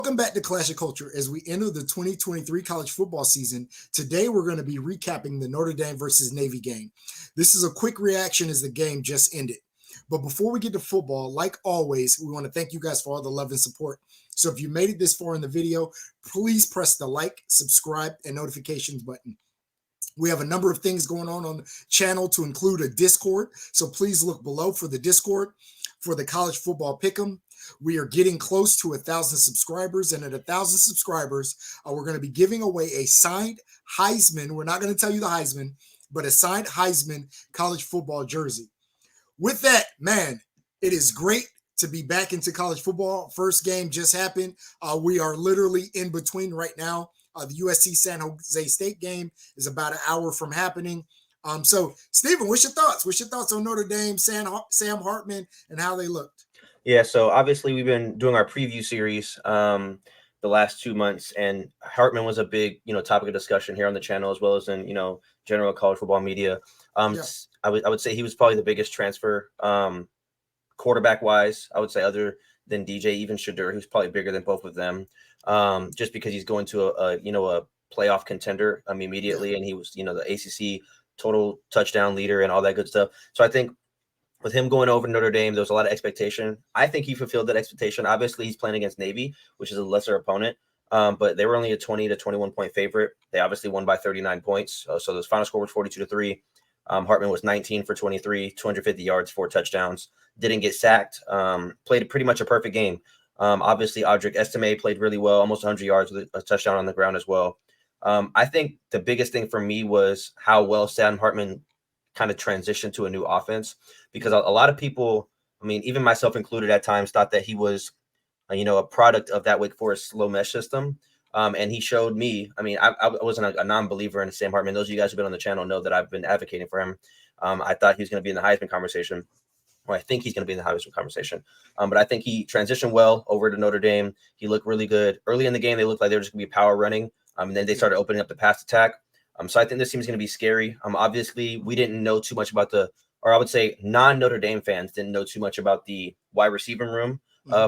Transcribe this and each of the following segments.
Welcome back to Clash of Culture. As we enter the 2023 college football season, today we're going to be recapping the Notre Dame versus Navy game. This is a quick reaction as the game just ended. But before we get to football, like always, we want to thank you guys for all the love and support. So if you made it this far in the video, please press the like, subscribe, and notifications button. We have a number of things going on the channel to include a Discord. So please look below for the Discord for the college football pick'em. We are getting close to 1,000 subscribers, and at 1,000 subscribers, we're going to be giving away a signed Heisman. We're not going to tell you the Heisman, but a signed Heisman college football jersey. With that, man, it is great to be back into college football. First game just happened. We are literally in between right now. The USC San Jose State game is about an hour from happening. So, Stephen, what's your thoughts? What's your thoughts on Notre Dame, Sam Hartman, and how they looked? Yeah, so obviously we've been doing our preview series the last 2 months, and Hartman was a big, topic of discussion here on the channel as well as in, general college football media. Yeah. I would say he was probably the biggest transfer quarterback wise. I would say other than DJ, even Shadur, who's probably bigger than both of them, just because he's going to a playoff contender immediately, and he was the ACC total touchdown leader and all that good stuff. So I think with him going over Notre Dame, there was a lot of expectation. I think he fulfilled that expectation. Obviously, he's playing against Navy, which is a lesser opponent, but they were only a 20 to 21 point favorite. They obviously won by 39 points. So the final score was 42-3. Hartman was 19 for 23, 250 yards, 4 touchdowns. Didn't get sacked. Played pretty much a perfect game. Obviously, Audric Estime played really well, almost 100 yards with a touchdown on the ground as well. I think the biggest thing for me was how well Sam Hartman kind of transitioned to a new offense, because a lot of people, even myself included at times, thought that he was, a product of that Wake Forest slow mesh system. And he showed me, I wasn't a non-believer in Sam Hartman. Those of you guys who've been on the channel know that I've been advocating for him. I thought he was going to be in the Heisman conversation, or I think he's going to be in the Heisman conversation. But I think he transitioned well over to Notre Dame. He looked really good. Early in the game, they looked like they were just going to be power running. And then they started opening up the pass attack. So I think this team is going to be scary. Obviously, we didn't know too much about or I would say non-Notre Dame fans didn't know too much about the wide receiving room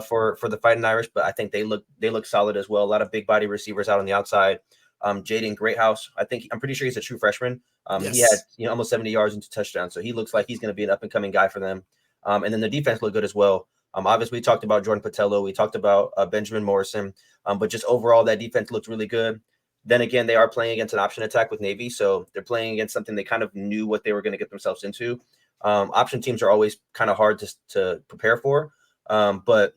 for the Fighting Irish, but I think they look solid as well. A lot of big body receivers out on the outside. Jaden Greathouse, I'm pretty sure he's a true freshman. Yes. He had almost 70 yards into touchdowns, so he looks like he's going to be an up-and-coming guy for them. And then the defense looked good as well. Obviously, we talked about Jordan Patello. We talked about Benjamin Morrison. But just overall, that defense looked really good. Then again, they are playing against an option attack with Navy, so they're playing against something they kind of knew what they were going to get themselves into. Option teams are always kind of hard to prepare for, but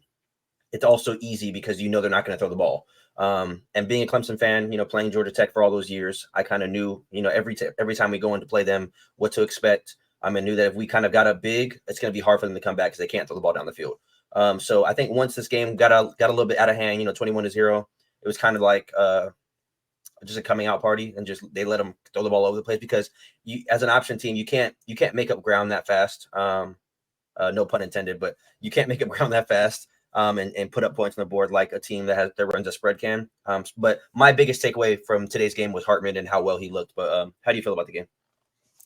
it's also easy because they're not going to throw the ball. And being a Clemson fan, playing Georgia Tech for all those years, I kind of knew, every time we go in to play them, what to expect. I knew that if we kind of got up big, it's going to be hard for them to come back because they can't throw the ball down the field. So I think once this game got a little bit out of hand, 21-0, it was kind of like just a coming out party, and just they let them throw the ball over the place, because you, as an option team, you can't make up ground that fast. No pun intended, but you can't make up ground that fast and put up points on the board like a team that runs a spread can. But my biggest takeaway from today's game was Hartman and how well he looked. But how do you feel about the game?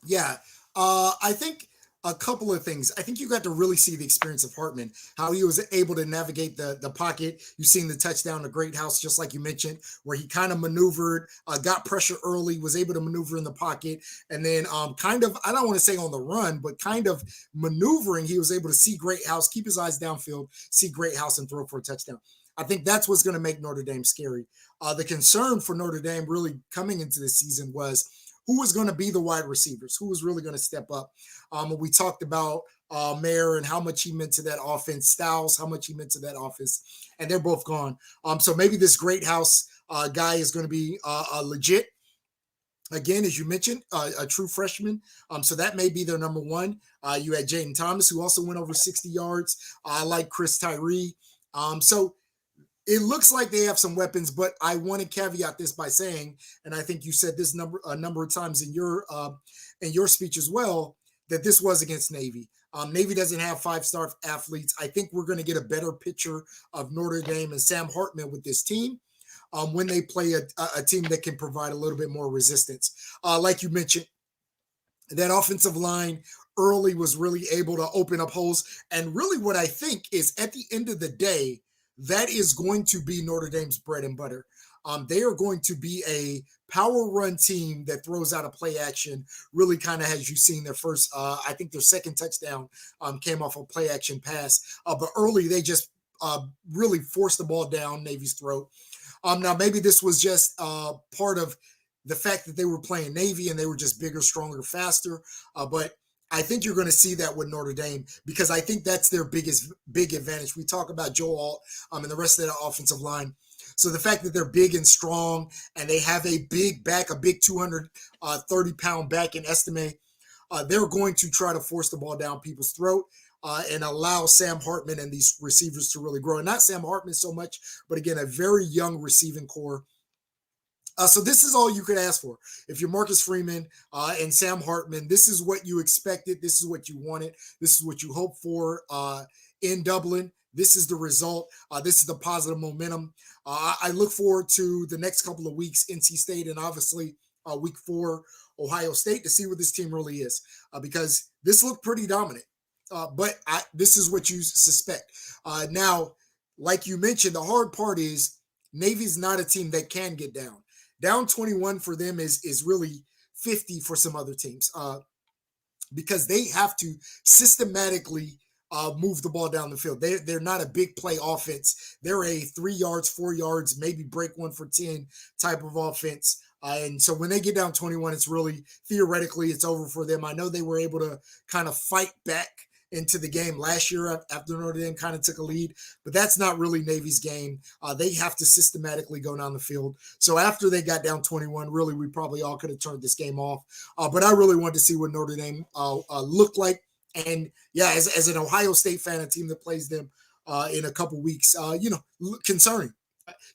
Yeah, I think a couple of things. I think you got to really see the experience of Hartman, how he was able to navigate the pocket. You've seen the touchdown to Greathouse, just like you mentioned, where he kind of maneuvered, got pressure early, was able to maneuver in the pocket, and then kind of, I don't want to say on the run, but kind of maneuvering, he was able to see Greathouse, keep his eyes downfield, see Greathouse, and throw for a touchdown. I think that's what's going to make Notre Dame scary. The concern for Notre Dame really coming into this season was who was going to be the wide receivers, who was really going to step up. We talked about Mayer and how much he meant to that offense, Styles, how much he meant to that offense, and they're both gone. So maybe this Greathouse guy is going to be legit. Again, as you mentioned, a true freshman. So that may be their number one. You had Jaden Thomas, who also went over 60 yards. I like Chris Tyree. So it looks like they have some weapons, but I want to caveat this by saying, and I think you said this a number of times in your speech as well, that this was against Navy. Navy doesn't have 5-star athletes. I think we're going to get a better picture of Notre Dame and Sam Hartman with this team when they play a team that can provide a little bit more resistance. Like you mentioned, that offensive line early was really able to open up holes. And really what I think is, at the end of the day, that is going to be Notre Dame's bread and butter. They are going to be a power run team that throws out a play action. Really, kind of as you've seen their first, I think their second touchdown came off a play action pass. But early, they just really forced the ball down Navy's throat. Now, maybe this was just part of the fact that they were playing Navy and they were just bigger, stronger, faster. But I think you're going to see that with Notre Dame because I think that's their big advantage. We talk about Joe Alt and the rest of the offensive line. So the fact that they're big and strong and they have a big back, a big 230-pound back in Estime, they're going to try to force the ball down people's throat and allow Sam Hartman and these receivers to really grow. And not Sam Hartman so much, but again, a very young receiving core. So this is all you could ask for. If you're Marcus Freeman and Sam Hartman, this is what you expected. This is what you wanted. This is what you hoped for in Dublin. This is the result. This is the positive momentum. I look forward to the next couple of weeks, NC State, and obviously week 4, Ohio State, to see what this team really is because this looked pretty dominant. But this is what you suspect. Now, like you mentioned, the hard part is Navy's not a team that can get down. Down 21 for them is really 50 for some other teams because they have to systematically move the ball down the field. They're not a big play offense. They're a 3 yards, 4 yards, maybe break one for 10 type of offense. And so when they get down 21, it's really theoretically it's over for them. I know they were able to kind of fight back into the game last year after Notre Dame kind of took a lead, but that's not really Navy's game. They have to systematically go down the field. So after they got down 21, really, we probably all could have turned this game off. But I really wanted to see what Notre Dame looked like. And yeah, as an Ohio State fan, a team that plays them in a couple weeks,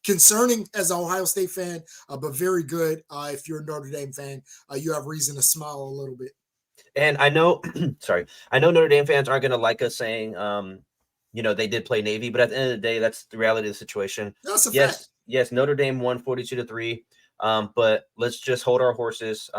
concerning as an Ohio State fan, but very good if you're a Notre Dame fan. You have reason to smile a little bit. And I know, I know Notre Dame fans aren't going to like us saying, they did play Navy, but at the end of the day, that's the reality of the situation. That's a fact. Yes, Notre Dame won 42-3, but let's just hold our horses.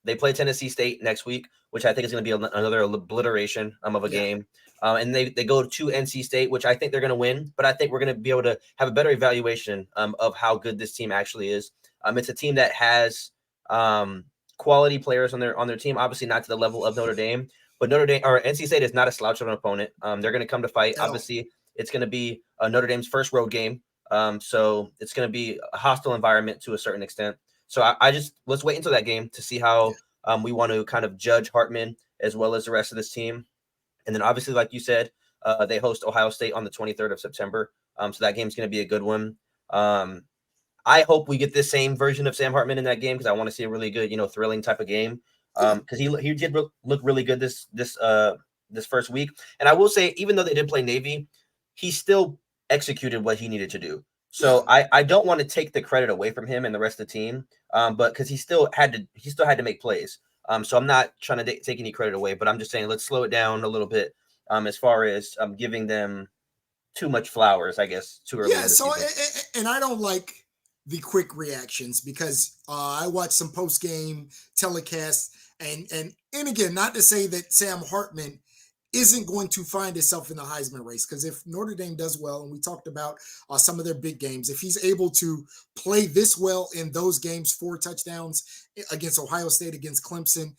They play Tennessee State next week, which I think is going to be another obliteration of a game. And they go to NC State, which I think they're going to win, but I think we're going to be able to have a better evaluation of how good this team actually is. It's a team that has quality players on their team, obviously not to the level of Notre Dame, but Notre Dame or NC State is not a slouch of an opponent. They're going to come to fight. Obviously, it's going to be Notre Dame's first road game, so it's going to be a hostile environment to a certain extent. So let's wait until that game to see how we want to kind of judge Hartman as well as the rest of this team. And then obviously, like you said, they host Ohio State on the 23rd of September. So that game's going to be a good one. I hope we get this same version of Sam Hartman in that game because I want to see a really good, thrilling type of game. Because he did look really good this first week. And I will say, even though they did play Navy, he still executed what he needed to do. So I don't want to take the credit away from him and the rest of the team, but because he still had to make plays. So I'm not trying to take any credit away, but I'm just saying let's slow it down a little bit as far as giving them too much flowers, I guess, too early. Yeah. So and I don't like the quick reactions because I watched some post game telecasts and again, not to say that Sam Hartman isn't going to find himself in the Heisman race because if Notre Dame does well, and we talked about some of their big games, if he's able to play this well in those games, 4 touchdowns against Ohio State, against Clemson,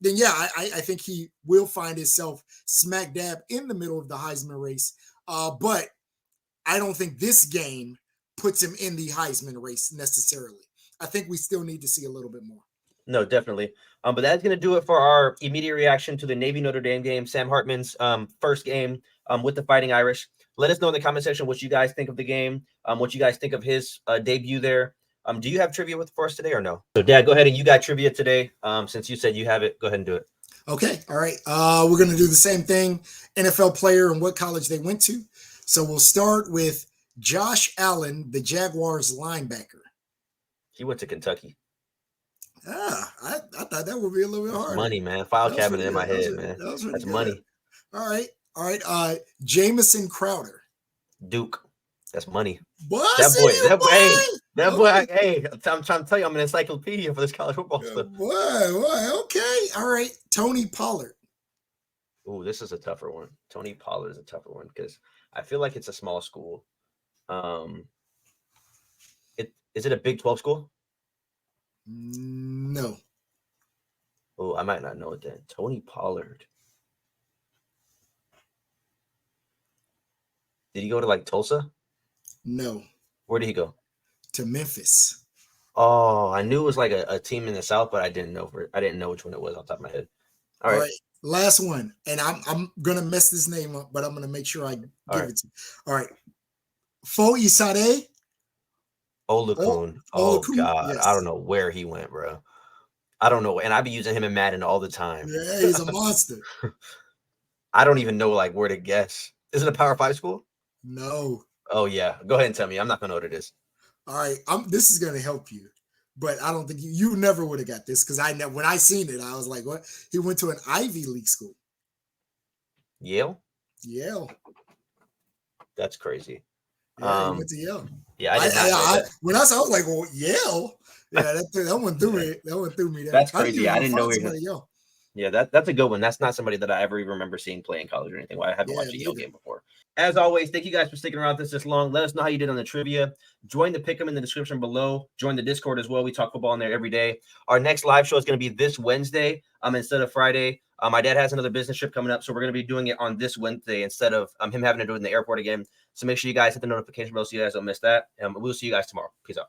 then yeah, I think he will find himself smack dab in the middle of the Heisman race. But I don't think this game puts him in the Heisman race necessarily. I think we still need to see a little bit more. No, definitely. But that's going to do it for our immediate reaction to the Navy Notre Dame game, Sam Hartman's first game with the Fighting Irish. Let us know in the comment section what you guys think of the game, what you guys think of his debut there. Do you have trivia for us today or no? So, Dad, go ahead and you got trivia today. Since you said you have it, go ahead and do it. Okay. All right. We're going to do the same thing, NFL player and what college they went to. So we'll start with Josh Allen, the Jaguars linebacker. He went to Kentucky. I thought that would be a little bit harder. Money, man. File cabinet in my head, man. That's money. All right. Jamison Crowder. Duke. That's money. What? That boy. Hey, I'm trying to tell you, I'm an encyclopedia for this college football stuff. Boy. Okay. All right. Tony Pollard. Ooh, this is a tougher one. Tony Pollard is a tougher one because I feel like it's a small school. Is it a Big 12 school? No. Oh, I might not know it then. Tony Pollard. Did he go to like Tulsa? No. Where did he go? To Memphis. Oh, I knew it was like a team in the South, but I didn't know which one it was off the top of my head. All right. Last one. And I'm gonna mess this name up, but I'm gonna make sure I give it to you. All right. Fo Isade. Olakun. Oh God. Yes. I don't know where he went, bro. I don't know. And I be using him in Madden all the time. Yeah, he's a monster. I don't even know like where to guess. Is it a Power 5 school? No. Oh yeah. Go ahead and tell me. I'm not gonna know what it is. All right. This is gonna help you. But I don't think you never would have got this because when I seen it, I was like, what? He went to an Ivy League school. Yale? Yale. That's crazy. Yeah, he went to Yale. Yeah, I did not know that. When I saw, I was like, well, Yale. Yeah, that one threw me. That one threw me. That's crazy. I didn't know Yale. Yeah, that's a good one. That's not somebody that I ever even remember seeing play in college or anything. Well, I haven't watched a Yale game before. As always, thank you guys for sticking around this long. Let us know how you did on the trivia. Join the Pick'em in the description below. Join the Discord as well. We talk football in there every day. Our next live show is going to be this Wednesday instead of Friday. My dad has another business trip coming up, so we're going to be doing it on this Wednesday instead of him having to do it in the airport again. So make sure you guys hit the notification bell so you guys don't miss that. We'll see you guys tomorrow. Peace out.